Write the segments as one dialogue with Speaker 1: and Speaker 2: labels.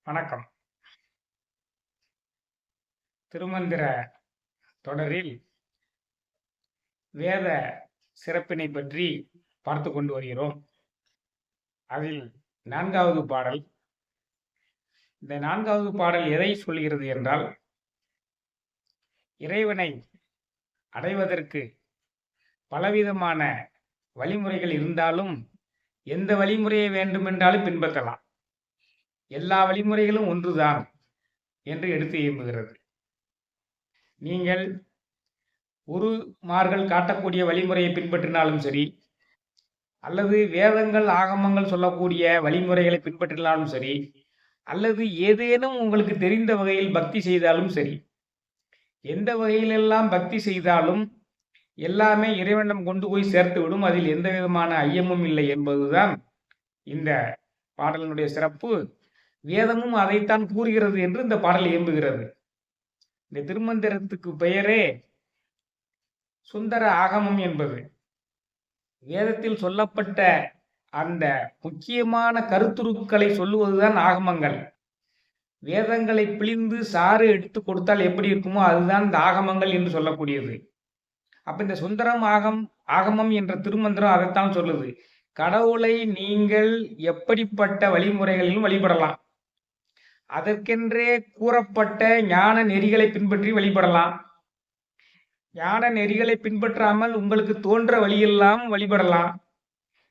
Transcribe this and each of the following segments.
Speaker 1: வணக்கம். திருமந்திர தொடரில் வேத சிறப்பினை பற்றி பார்த்து கொண்டு வருகிறோம். அதில் 4வது பாடல். இந்த 4வது பாடல் எதை சொல்கிறது என்றால், இறைவனை அடைவதற்கு பலவிதமான வழிமுறைகள் இருந்தாலும் எந்த வழிமுறையை வேண்டுமென்றாலும் பின்பற்றலாம். எல்லா வழிமுறைகளும் ஒன்றுதான் என்று எடுத்து இயம்புகிறது. நீங்கள் குருமார்கள் காட்டக்கூடிய வழிமுறையை பின்பற்றினாலும் சரி, அல்லது வேதங்கள் ஆகமங்கள் சொல்லக்கூடிய வழிமுறைகளை பின்பற்றினாலும் சரி, அல்லது ஏதேனும் உங்களுக்கு தெரிந்த வகையில் பக்தி செய்தாலும் சரி, எந்த வகையிலெல்லாம் பக்தி செய்தாலும் எல்லாமே இறைவனிடம் கொண்டு போய் சேர்த்து விடும். அதில் எந்த விதமான ஐயமும் இல்லை என்பதுதான் இந்த பாடலினுடைய சிறப்பு. வேதமும் அதைத்தான் கூறுகிறது என்று இந்த பாடல் இயம்புகிறது. இந்த திருமந்திரத்துக்கு பெயரே சுந்தர ஆகமம் என்பது. வேதத்தில் சொல்லப்பட்ட அந்த முக்கியமான கருத்துருக்களை சொல்லுவதுதான் ஆகமங்கள். வேதங்களை பிழிந்து சாறு எடுத்து கொடுத்தால் எப்படி இருக்குமோ அதுதான் இந்த ஆகமங்கள் என்று சொல்லக்கூடியது. அப்ப இந்த சுந்தரம் ஆகமம் என்ற திருமந்திரம் அதைத்தான் சொல்லுது. கடவுளை நீங்கள் எப்படிப்பட்ட வழிமுறைகளிலும் வழிபடலாம். அதற்கென்றே கூறப்பட்ட ஞான நெறிகளை பின்பற்றி வழிபடலாம். ஞான நெறிகளை பின்பற்றாமல் உங்களுக்கு தோன்ற வழியெல்லாம் வழிபடலாம்.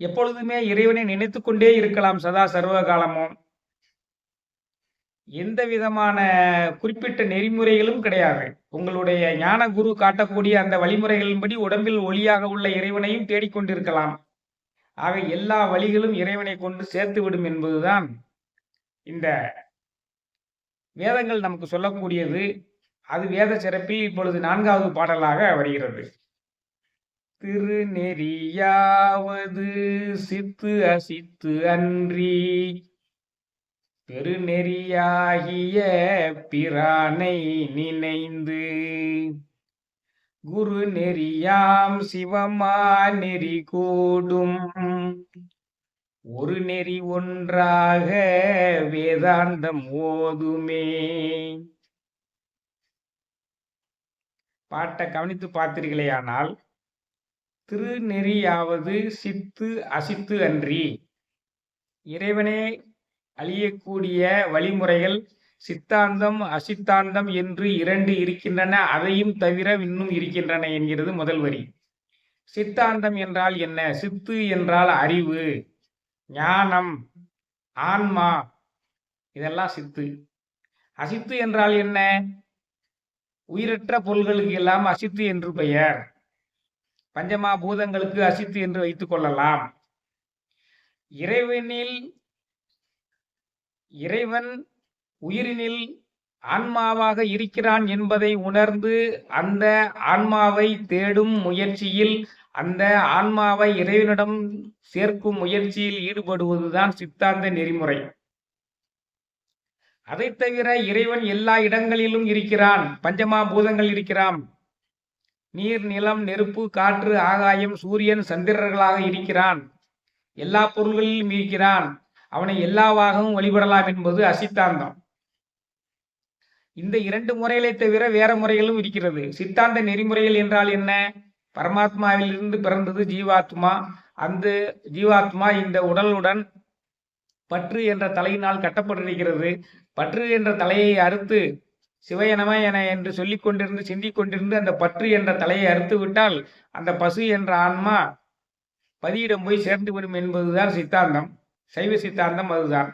Speaker 1: எப்பொழுதுமே இறைவனை நினைத்து கொண்டே இருக்கலாம் சதா சர்வ காலமும். எந்த விதமான குறிப்பிட்ட நெறிமுறைகளும் கிடையாது. உங்களுடைய ஞான குரு காட்டக்கூடிய அந்த வழிமுறைகளின்படி உடம்பில் ஒளியாக உள்ள இறைவனையும் தேடிக்கொண்டிருக்கலாம். ஆக எல்லா வழிகளும் இறைவனை கொண்டு சேர்த்து விடும் என்பதுதான் இந்த வேதங்கள் நமக்கு சொல்லக்கூடியது. அது வேத சிறப்பில் இப்பொழுது 4வது பாடலாக வருகிறது. திருநெறியாவது சித்து அசித்து அன்றி பெருநெறியாகிய பிரானை நினைந்து குரு நெறியாம் சிவமா நெறி கூடும் ஒரு நெறி ஒன்றாக வேதாந்தம் ஓதுமே. பாட்டை கவனித்து பார்த்தீர்களேயானால், திருநெறியாவது சித்து அசித்து அன்றி, இறைவனே அழியக்கூடிய வழிமுறைகள் சித்தாந்தம் அசித்தாந்தம் என்று 2 இருக்கின்றன. அதையும் தவிர இன்னும் இருக்கின்றன என்கிறது முதல் வரி. சித்தாந்தம் என்றால் என்ன? சித்து என்றால் அறிவு, ஞானம், ஆன்மா, இதெல்லாம் சித்து. அசித்து என்றால் என்ன? உயிரற்ற பொருள்களுக்கு எல்லாம் அசித்து என்று பெயர். பஞ்சமா பூதங்களுக்கு அசித்து என்று வைத்துக் கொள்ளலாம். இறைவன் உயிரினில் ஆன்மாவாக இருக்கிறான் என்பதை உணர்ந்து அந்த ஆன்மாவை தேடும் முயற்சியில், அந்த ஆன்மாவை இறைவனிடம் சேர்க்கும் முயற்சியில் ஈடுபடுவதுதான் சித்தாந்த நெறிமுறை. அதை தவிர இறைவன் எல்லா இடங்களிலும் இருக்கிறான். பஞ்சமா பூதங்கள் இருக்கிறான். நீர், நிலம், நெருப்பு, காற்று, ஆகாயம், சூரியன், சந்திரர்களாக இருக்கிறான். எல்லா பொருள்களிலும் இருக்கிறான். அவனை எல்லாவாகவும் வழிபடலாம் என்பது அசித்தாந்தம். இந்த 2 முறைகளை தவிர வேற முறைகளும் இருக்கிறது. சித்தாந்த நெறிமுறைகள் என்றால் என்ன? பரமாத்மாவிலிருந்து பிறந்தது ஜீவாத்மா. அந்த ஜீவாத்மா இந்த உடலுடன் பற்று என்ற தலையினால் கட்டப்பட்டிருக்கிறது. பற்று என்ற தலையை அறுத்து சிவயனம என என்று சொல்லிக் கொண்டிருந்து சிந்திக் கொண்டிருந்து அந்த பற்று என்ற தலையை அறுத்து விட்டால் அந்த பசு என்ற ஆன்மா பதியிடம் போய் சேர்ந்து விடும் என்பதுதான் சித்தாந்தம். சைவ சித்தாந்தம் அதுதான்.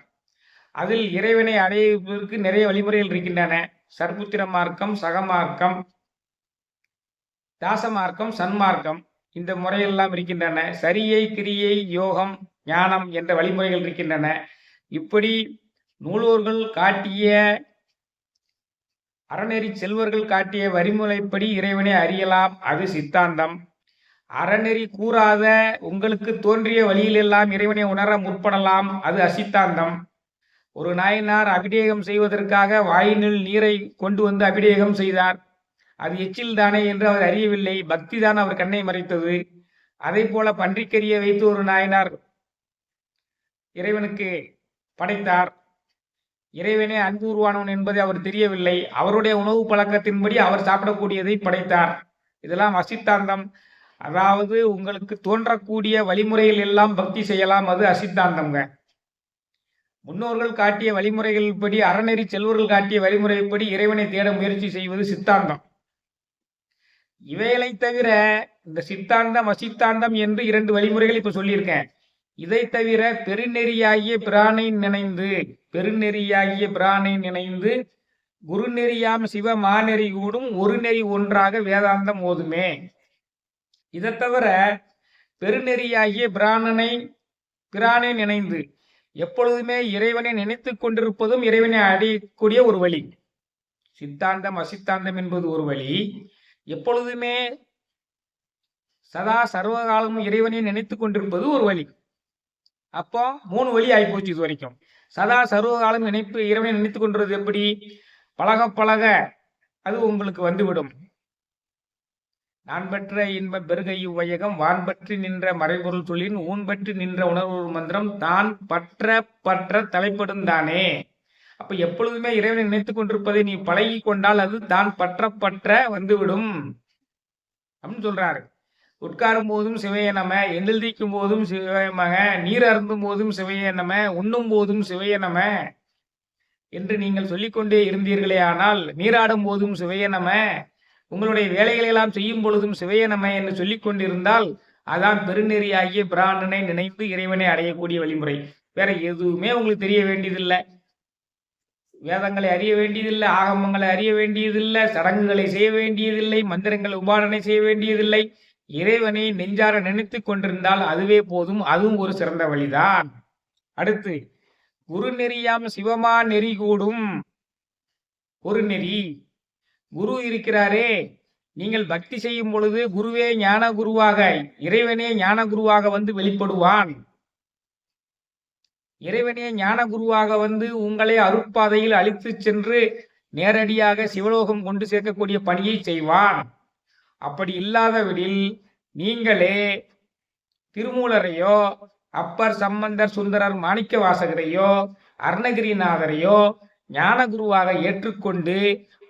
Speaker 1: அதில் இறைவனை அடைவதற்கு நிறைய வழிமுறைகள் இருக்கின்றன. சர்புத்திர மார்க்கம், சகமார்க்கம், தாசமார்க்கம், சன்மார்க்கம், இந்த முறையெல்லாம் இருக்கின்றன. சரியை, கிரியை, யோகம், ஞானம் என்ற வழிமுறைகள் இருக்கின்றன. இப்படி நூலோர்கள் காட்டிய, அறநெறி செல்வர்கள் காட்டிய வழிமுறைப்படி இறைவனை அறியலாம். அது சித்தாந்தம். அறநெறி கூறாத உங்களுக்கு தோன்றிய வழியிலெல்லாம் இறைவனை உணர முற்படலாம். அது அசித்தாந்தம். ஒரு நாயனார் அபிடேகம் செய்வதற்காக வாயினில் நீரை கொண்டு வந்து அபிடேகம் செய்தார். அது எச்சில் தானே என்று அவர் அறியவில்லை. பக்தி தான் அவர் கண்ணை மறைத்தது. அதை போல பன்றிக்கரியை வைத்து ஒரு நாயனார் இறைவனுக்கு படைத்தார். இறைவனே அன்பு உருவானவன் என்பது அவர் தெரியவில்லை. அவருடைய உணவு பழக்கத்தின்படி அவர் சாப்பிடக்கூடியதை படைத்தார். இதெல்லாம் அசித்தாந்தம். அதாவது உங்களுக்கு தோன்றக்கூடிய வழிமுறைகள் எல்லாம் பக்தி செய்யலாம். அது அசித்தாந்தம்ங்க. முன்னோர்கள் காட்டிய வழிமுறைகள்படி, அறநெறி செல்வர்கள் காட்டிய வழிமுறைப்படி இறைவனை தேட முயற்சி செய்வது சித்தாந்தம். இவைகளை தவிர இந்த சித்தாந்தம் அசித்தாந்தம் என்று 2 வழிமுறைகள் இப்ப சொல்லியிருக்கேன். இதை தவிர பெருநெறியாகிய பிரானை நினைந்து குருநெறியாம் சிவ மாநெறி கூடும் ஒரு நெறி ஒன்றாக வேதாந்தம் ஓதுமே. இதை தவிர பெருநெறியாகிய பிரானை நினைந்து எப்பொழுதுமே இறைவனை நினைத்து கொண்டிருப்பதும் இறைவனை அடையக்கூடிய ஒரு வழி. சித்தாந்தம் அசித்தாந்தம் என்பது ஒரு வழி. எப்பொழுதுமே சதா சர்வகாலமும் இறைவனை நினைத்து கொண்டிருப்பது ஒரு வழி. அப்போ 3 வழி ஆகிப்போச்சு இது வரைக்கும். சதா சர்வகாலம் இறைவனை நினைத்து கொண்டிருப்பது எப்படி? பழக பழக அது உங்களுக்கு வந்துவிடும். நான் பெற்ற இன்ப பெருகை வையகம் வான் பற்றி நின்ற மறைபொருள் சொல்லின் ஊன் பற்றி நின்ற உணர்வு மந்திரம் தான் பற்ற பற்ற தலைப்படும் தானே. அப்ப எப்பொழுதுமே இறைவனை நினைத்துக் கொண்டிருப்பதை நீ பழகி கொண்டால் அது தான் பற்ற பற்ற வந்துவிடும் அப்படின்னு சொல்றாரு. உட்காரும் போதும் சிவைய நம, எழுந்திருக்கும் போதும் சிவயமக, நீர் அருந்தும் போதும் சிவைய நம, உண்ணும் போதும் சிவைய நம என்று நீங்கள் சொல்லிக்கொண்டே இருந்தீர்களே. ஆனால் நீராடும் போதும் சிவைய நம, உங்களுடைய வேலைகளை எல்லாம் செய்யும் பொழுதும் சிவைய நம என்று சொல்லிக் கொண்டிருந்தால் அதான் பெருநெறியாகிய பிராணனை நினைத்து இறைவனை அடையக்கூடிய வழிமுறை. வேற எதுவுமே உங்களுக்கு தெரிய வேண்டியதில்லை. வேதங்களை அறிய வேண்டியதில்லை, ஆகமங்களை அறிய வேண்டியதில்லை, சடங்குகளை செய்ய வேண்டியதில்லை, மந்திரங்களை உபாடனை செய்ய வேண்டியதில்லை. இறைவனை நெஞ்சார நினைத்து கொண்டிருந்தால் அதுவே போதும். அதுவும் ஒரு சிறந்த வழிதான். அடுத்து குரு நெறியாம் சிவமா நெறி கூடும் ஒரு நெறி. குரு இருக்கிறாரே, நீங்கள் பக்தி செய்யும் பொழுது குருவே ஞான குருவாக, இறைவனே ஞான குருவாக வந்து வெளிப்படுவான். இறைவனே ஞான குருவாக வந்து உங்களை அருட்பாதையில் அழித்து சென்று நேரடியாக சிவலோகம் கொண்டு சேர்க்கக்கூடிய பணியை செய்வான். அப்படி இல்லாதவரில் நீங்களே திருமூலரையோ அப்பர் சம்பந்தர் சுந்தரர் மாணிக்க வாசகரையோ அருணகிரிநாதரையோ ஞான குருவாக ஏற்றுக்கொண்டு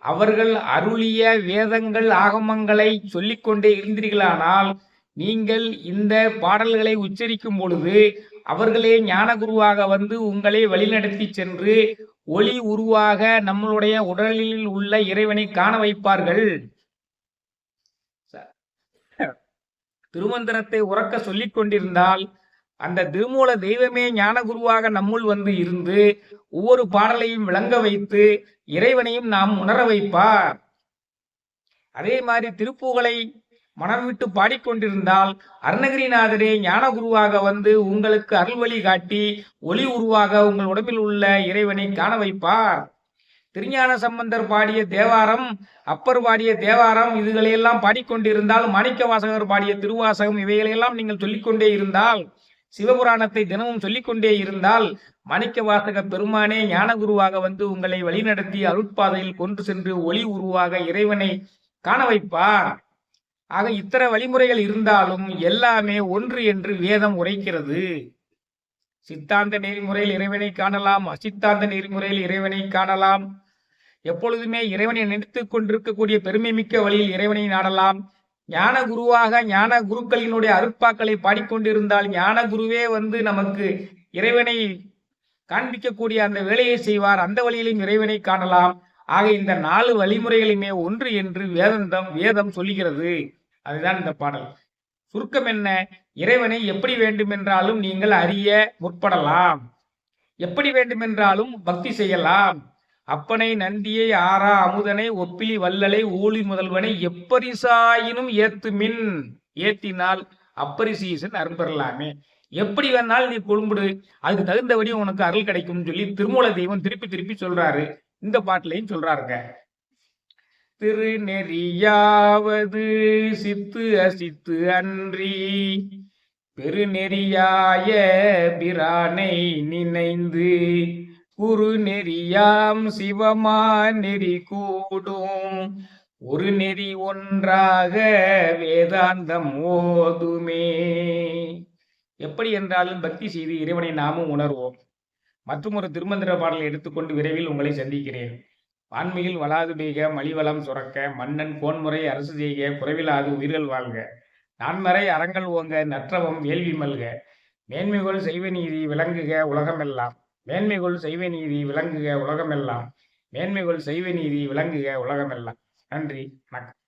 Speaker 1: அவர்கள் அருளிய வேதங்கள் ஆகமங்களை சொல்லிக்கொண்டே இருந்தீர்களானால் நீங்கள் இந்த பாடல்களை உச்சரிக்கும் பொழுது அவர்களே ஞான குருவாக வந்து உங்களை வழிநடத்தி சென்று ஒளி உருவாக நம்மளுடைய உடலில் உள்ள இறைவனை காண வைப்பார்கள். திருமந்திரத்தை உறக்க சொல்லிக் கொண்டிருந்தால் அந்த திருமூல தெய்வமே ஞான குருவாக நம்முள் வந்து இருந்து ஒவ்வொரு பாடலையும் விளங்க வைத்து இறைவனையும் நாம் உணர வைப்பார். அதே மாதிரி திருப்புகழை மனம் விட்டு பாடிக்கொண்டிருந்தால் அருணகிரிநாதரே ஞான குருவாக வந்து உங்களுக்கு அருள்வழி காட்டி ஒளி உருவாக உங்கள் உடம்பில் உள்ள இறைவனை காண வைப்பார். திருஞான சம்பந்தர் பாடிய தேவாரம், அப்பர் பாடிய தேவாரம், இதுகளையெல்லாம் பாடிக்கொண்டிருந்தால், மாணிக்க வாசகர் பாடிய திருவாசகம், இவைகளையெல்லாம் நீங்கள் சொல்லிக்கொண்டே இருந்தால், சிவபுராணத்தை தினமும் சொல்லிக்கொண்டே இருந்தால் மாணிக்க வாசக பெருமானே ஞான குருவாக வந்து உங்களை வழிநடத்தி அருட்பாதையில் கொண்டு சென்று ஒளி உருவாக இறைவனை காண வைப்பார். ஆக இத்தனை வழிமுறைகள் இருந்தாலும் எல்லாமே ஒன்று என்று வேதம் உரைக்கிறது. சித்தாந்த நெறிமுறையில் இறைவனை காணலாம், அசித்தாந்த நெறிமுறையில் இறைவனை காணலாம். எப்பொழுதுமே இறைவனை நினைத்துக் கொண்டிருக்கக்கூடிய பெருமை மிக்க வழியில் இறைவனை நாடலாம். ஞான குருவாக ஞான குருக்களினுடைய அருட்பாக்களை பாடிக்கொண்டிருந்தால் ஞான குருவே வந்து நமக்கு இறைவனை காண்பிக்கக்கூடிய அந்த வேலையை செய்வார். அந்த வழியிலும் இறைவனை காணலாம். ஆக இந்த 4 வழிமுறைகளுமே ஒன்று என்று வேதம் சொல்லுகிறது. அதுதான் இந்த பாடல். சுருக்கம் என்ன? இறைவனை எப்படி வேண்டுமென்றாலும் நீங்கள் அறிய முற்படலாம், எப்படி வேண்டுமென்றாலும் பக்தி செய்யலாம். அப்பனை நந்தியை ஆறா அமுதனை ஒப்பிலி வல்லலை ஊழி முதல்வனை எப்பரிசாயினும் ஏத்துமின், ஏத்தினால் அப்பரிசீசன் அரும்பெறலாமே. எப்படி வேணாலும் நீ குழும்புடு, அதுக்கு தகுந்தபடி உனக்கு அருள் கிடைக்கும்னு சொல்லி திருமூல தெய்வம் திருப்பி திருப்பி சொல்றாரு. இந்த பாட்டிலையும் சொல்றாருங்க. திருநெறியாவது சித்து அசித்து அன்றி பெருநெறியாய பிரானை நினைந்து குரு நெறியாம் சிவமா நெறி கூடும் ஒரு நெறி ஒன்றாக வேதாந்தம் ஓதுமே. எப்படி என்றாலும் பக்தி செய்து இறைவனை நாமும் உணர்வோம். மற்றும் ஒரு திருமந்திர பாடலை எடுத்துக்கொண்டு விரைவில் உங்களை சந்திக்கிறேன். வான்மையில் வளாது பெய்க மலிவளம் சுரக்க, மன்னன் கோன்முறை அரசு செய்க, குறைவிலாது உயிர்கள் வாழ்க. நான்மறை அறங்கள் ஓங்க, நற்றவம் வேள்வி மல்க. மேன்மைகொள் செய்வ நீதி விளங்குக உலகமெல்லாம். மேன்மைகொள் செய்வ நீதி விளங்குக உலகமெல்லாம். மேன்மைகொள் செய்வ நீதி விளங்குக உலகமெல்லாம். நன்றி, வணக்கம்.